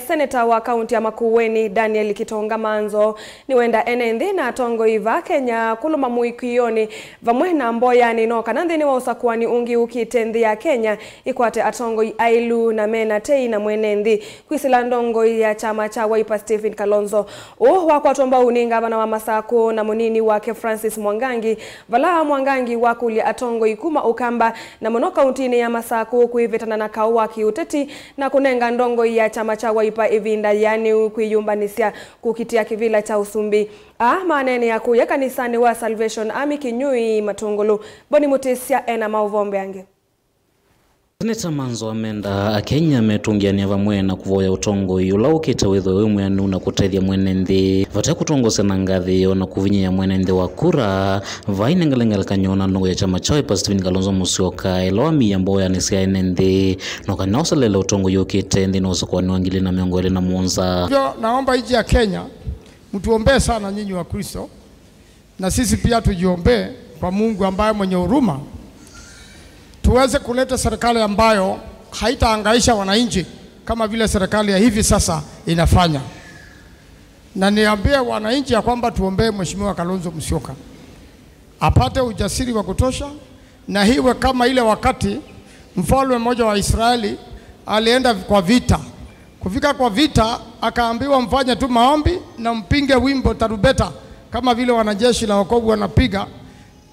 Seneta wa kaunti ya Makueni Daniel Kitonga Maanzo, niwenda enenthi na atongoi va Kenya kuluma muikiioni vamwe na mboyani nokana nthini wa usakuani ungi ukite nthi ya Kenya ikwate atongoi ailu na mena na mwenenthi kwisila Ndongoi ya kyama cha Wiper Kalonzo wakwatomba uninga vana wa Masako na munini wake Francis Mwangangi vala Mwangangi wakulia atongoi kuma ukamba na mono kauntini ya Masako kuivetana na kauwa kiuteti na kunenga Ndongoi ya kyama cha Wiper ivinda yani kuiyumbanisia kukitia kivila cha Usumbi manene ya kuya kanisani wa Salvation Army Kinyui Matungulu boni mutisia ena mauvombe ange. Seneta Maanzo amenda Kenya metungiania vamwe na kuvoya utongoi ula ukite witho wimwe na kutethia mwenenthi vate kutongosa na ngathi ona kuvinyia mwenenthi wa kura vainengalengal kanyona Ndongoi ya kyama cha Wiper Kalonzo Musyoka elawami ya mboyani sia enenthi nokana usalele utongoi ukite nthini usakuani wa 2027. Hivyo naomba nchi ya Kenya mtuombee sana nyinyi wa Kristo na sisi pia tujiombee kwa Mungu ambaye mwenye huruma, tuweze kuleta serikali ambayo haitahangaisha wananchi kama vile serikali ya hivi sasa inafanya. Na niambie wananchi ya kwamba tuombee Mheshimiwa Kalonzo Musyoka apate ujasiri wa kutosha, na hiwe kama ile wakati mfalme mmoja wa Israeli alienda kwa vita. Kufika kwa vita akaambiwa mfanye tu maombi na mpinge wimbo tarubeta kama vile wanajeshi la wokovu wanapiga,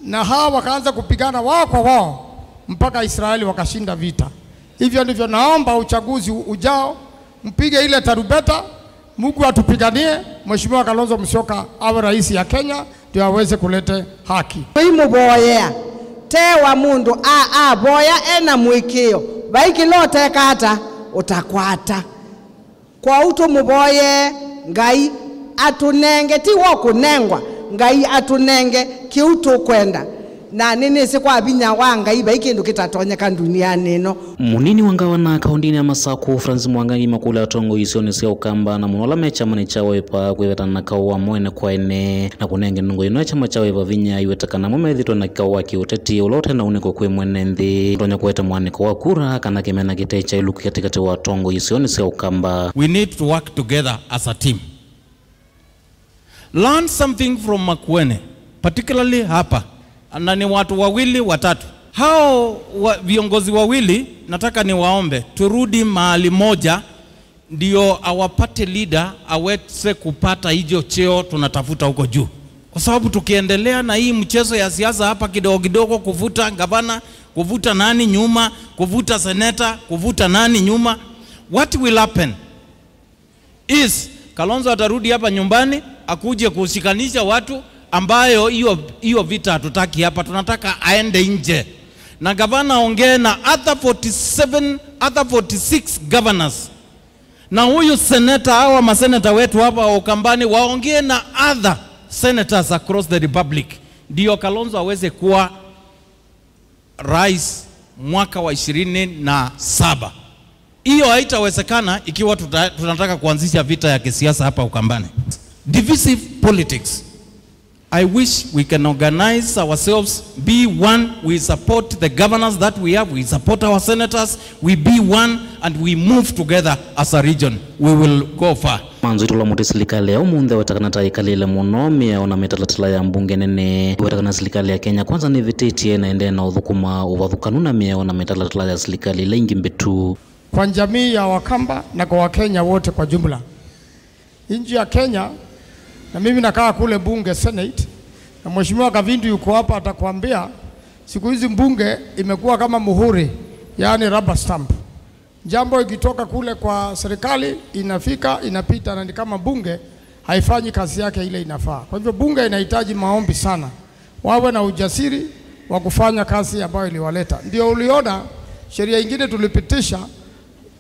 na hawa wakaanza kupigana wao kwa wao mpaka Israeli wakashinda vita. Hivyo ndivyo naomba uchaguzi ujao mpige ile tarubeta, Mungu atupiganie Mheshimiwa Kalonzo Musyoka awe rais ya Kenya ndio aweze kulete haki. Imu boya tewa mundu boya ena muikio baiki lote kata utakwata kwa utu muboye ngai atunenge ti wokunengwa ngai atunenge kiutu kwenda na nini sikwa binya wanga iba ikindu kitatonyeka duniani no. Munini wangawa na kaundini ya Masako Francis Mwangangi makula atongoi isioni sia ukamba na munola mecha mani cha Wiper kuweta na kauwa mwene kwa ene na kunenge Ndongoi no chama cha Wiper vinya iwetakana mumethitwa na kauwa kiuteti ulote na uneko kwe mwenenthi tonya kuweta mwaneko wa kura kana kimena kite cha ilu katikati wa atongoi isioni sia ukamba. We need to work together as a team. Learn something from Makueni, particularly hapa. Na ni watu wawili watatu. Hao viongozi wawili nataka ni waombe turudi mahali moja ndio awapate leader aweze kupata hiyo cheo tunatafuta huko juu. Kwa sababu tukiendelea na hii mchezo ya siasa hapa kidogo kidogo, kuvuta gavana, kuvuta nani nyuma, kuvuta seneta, kuvuta nani nyuma, what will happen is Kalonzo atarudi hapa nyumbani akuje kushikanisha watu ambayo hiyo vita hatutaki hapa, tunataka aende nje. Na gavana ongee na other 46 governors. Na huyu seneta hawa maseneta wetu hapa wa Ukambani waongee na other senators across the republic. Ndio Kalonzo aweze kuwa rais mwaka wa 27. Hiyo haitawezekana ikiwa tunataka kuanzisha vita ya kisiasa hapa Ukambani. Divisive politics. I wish we can organize ourselves, be one, we support the governors that we have, we support our senators, we be one and we move together as a region. We will go far. Maanzo itula muti serikali ya umunthe wetakana taikalile muno miaona mitalatila ya mbunge nene wetakana serikali ya Kenya kwanza ni vitetie na ende na uthukuma uvathukanuna miaona mitalatila ya serikali ile ingi mbitu kwa jamii ya Wakamba na kwa Wakenya wote kwa jumla. Nchi ya Kenya, na mimi nakaa kule bunge Senate, na Mheshimiwa Kavindu yuko hapa atakwambia siku hizi bunge imekuwa kama muhuri, yani rubber stamp. Jambo ikitoka kule kwa serikali inafika inapita, na ni kama bunge haifanyi kazi yake ile inafaa. Kwa hivyo bunge inahitaji maombi sana, wawe na ujasiri wa kufanya kazi ambayo iliwaleta. Ndio uliona sheria nyingine tulipitisha,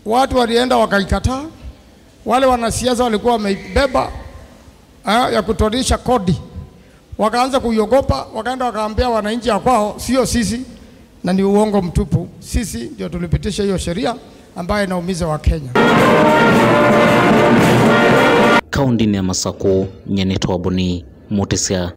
watu walienda wakaikataa, wale wanasiasa walikuwa wameibeba ya kutorisha kodi, wakaanza kuiogopa, wakaenda wakaambia wananchi ya kwao sio sisi, na ni uongo mtupu. Sisi ndio tulipitisha hiyo sheria ambayo inaumiza wa Kenya. Kaundini ya Masako nyenetwa boni mutisia.